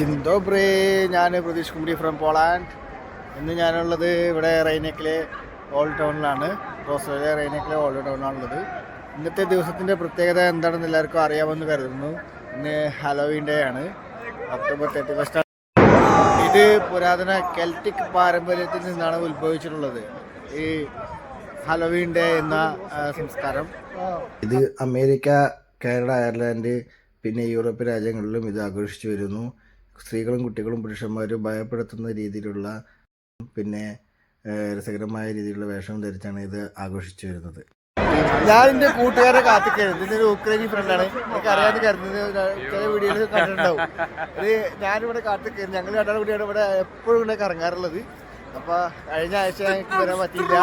Dzień dobry, ഞാൻ പ്രതീഷ് കുമരി ഫ്രം പോളാൻഡ്. ഇന്ന് ഞാനുള്ളത് ഇവിടെ റൈനക്കിലെ ഓൾഡ് ടൗണിലാണ്. റോസ്വേയിലെ റൈനക്കിലെ ഓൾഡ് ടൗണിലാണുള്ളത്. ഇന്നത്തെ ദിവസത്തിൻ്റെ പ്രത്യേകത എന്താണെന്ന് എല്ലാവർക്കും അറിയാമെന്ന് കരുതുന്നു. ഇന്ന് ഹാലോവീൻ ഡേ ആണ്, ഒക്ടോബർ 31. ഇത് പുരാതന കെൽറ്റിക് പാരമ്പര്യത്തിൽ നിന്നാണ് ഉത്ഭവിച്ചിട്ടുള്ളത് ഈ ഹാലോവീൻ ഡേ എന്ന സംസ്കാരം. ഇത് അമേരിക്ക, കാനഡ, അയർലൻഡ് പിന്നെ യൂറോപ്യൻ രാജ്യങ്ങളിലും ഇത് ആഘോഷിച്ചു വരുന്നു. സ്ത്രീകളും കുട്ടികളും പുരുഷന്മാരും ഭയപ്പെടുത്തുന്ന രീതിയിലുള്ള പിന്നെ രസകരമായ രീതിയിലുള്ള വേഷം ധരിച്ചാണ് ഇത് ആഘോഷിച്ചു വരുന്നത്. ഞാൻ എൻ്റെ കൂട്ടുകാരെ കാത്തിക്കരുത്. ഇതൊരു ഉക്രൈനി ഫ്രണ്ടാണ്, എനിക്ക് അറിയാതെ കരുതുന്നത് ചില വീഡിയോയിൽ കണ്ടിട്ടുണ്ടാവും. ഇത് ഞാനിവിടെ കാത്തിക്കരുത്. ഞങ്ങൾ രണ്ടാളും കൂടിയാണ് ഇവിടെ എപ്പോഴും ഇവിടെ കറങ്ങാറുള്ളത്. അപ്പൊ കഴിഞ്ഞ ആഴ്ച എനിക്ക് വരാൻ പറ്റിയില്ല.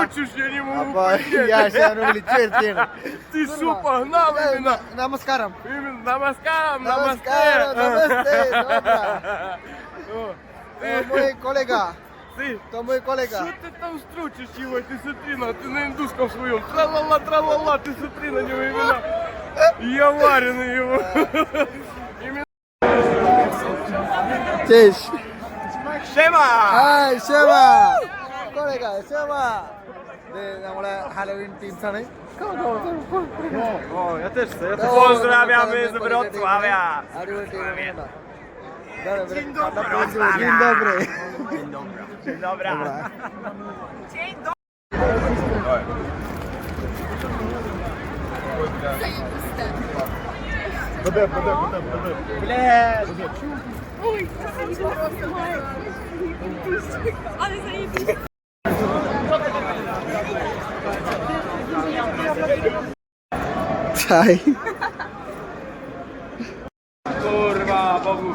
അപ്പൊ ഈ ആഴ്ച ഞാൻ വിളിച്ചു വരുത്തിയാണ്. നമസ്കാരം. Kolega. To mój kolega. Что ты там строчишь его? Ты смотри, ты на индусском своем. Тралала, тралала, ты смотри на него именно. Я вареный его. Cześć. Siema! Hi, siema. Kolega, siema. നമ്മളെ ഹാലോവീൻ ടീംസ് ആണ്. O, ja też chcę. Pozdrawiamy z Wrocławia. Dzień dobry. Dzień dobry. Dzień dobry. Dzień dobry. Dzień Ale zajebiście. Hi. Kurwa, Bogu.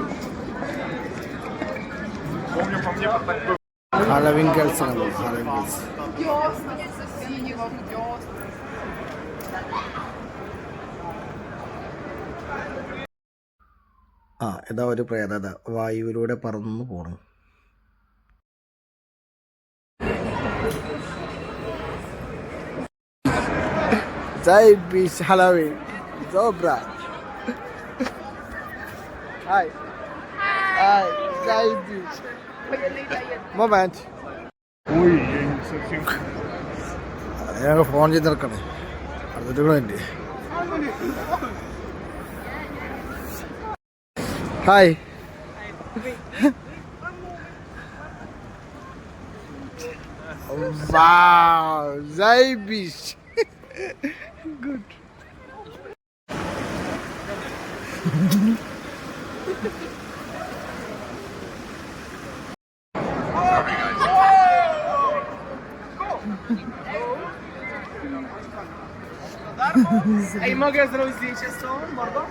Halloween girls ആണ്. Halloween girls. ഇതാ ഒരു പ്രേതത വായുവിലൂടെ പറന്നു പോണു. Zajebiście Halloween. Dobra. Hi. Hi. Zajebiście. Moment. Ой, я не совсем. ഞങ്ങൾ ഫോൺ ചെയ്ത് നടക്കണേ. അടുത്തിട്ട് വേണ്ടി. Hi. Wow, zajebiście. Good. Ej, mogę zrobić zdjęcie z tą mordą?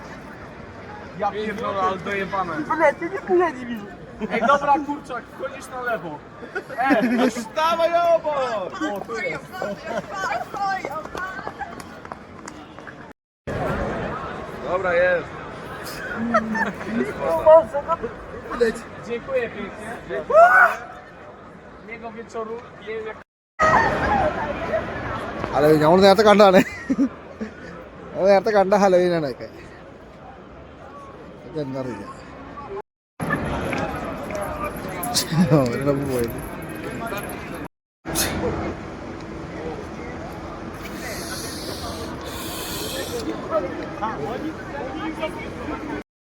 Ja pierdolę, ale dojebane. Nie widzę. Ej, dobra, kurczak, wchodzisz na lewo. Wstawaj obok! O, tu jest. Dobra, jest. Dziękuję pięknie. Miłego wieczoru. Halloween നമ്മൾ നേരത്തെ കണ്ടാണ്. നേരത്തെ കണ്ട ഹലോവീനാണ് ഒക്കെ. ഇതെന്തറിയില്ല ഒരിടം പോയത്.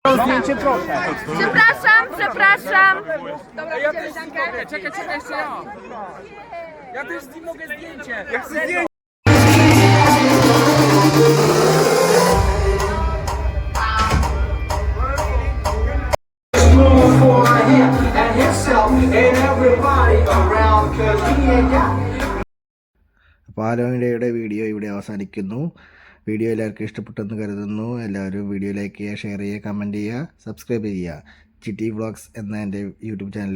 Zdjęcie proszę. Przepraszam. Dobra, Ja też nie mogę. Czekaj, jeszcze ja. Ja też nie mogę zdjęcie. Ja chcę zdjęcie. അപ്പോൾ ഹാലോവീൻ ഡേയുടെ വീഡിയോ ഇവിടെ അവസാനിക്കുന്നു. വീഡിയോ എല്ലാവർക്കും ഇഷ്ടപ്പെട്ടെന്ന് കരുതുന്നു. എല്ലാവരും വീഡിയോ ലൈക്ക് ചെയ്യുക, ഷെയർ ചെയ്യുക, കമൻറ്റ് ചെയ്യുക, സബ്സ്ക്രൈബ് ചെയ്യുക. ചിട്ടി വ്ളോഗ്സ് എന്ന എൻ്റെ യൂട്യൂബ് ചാനൽ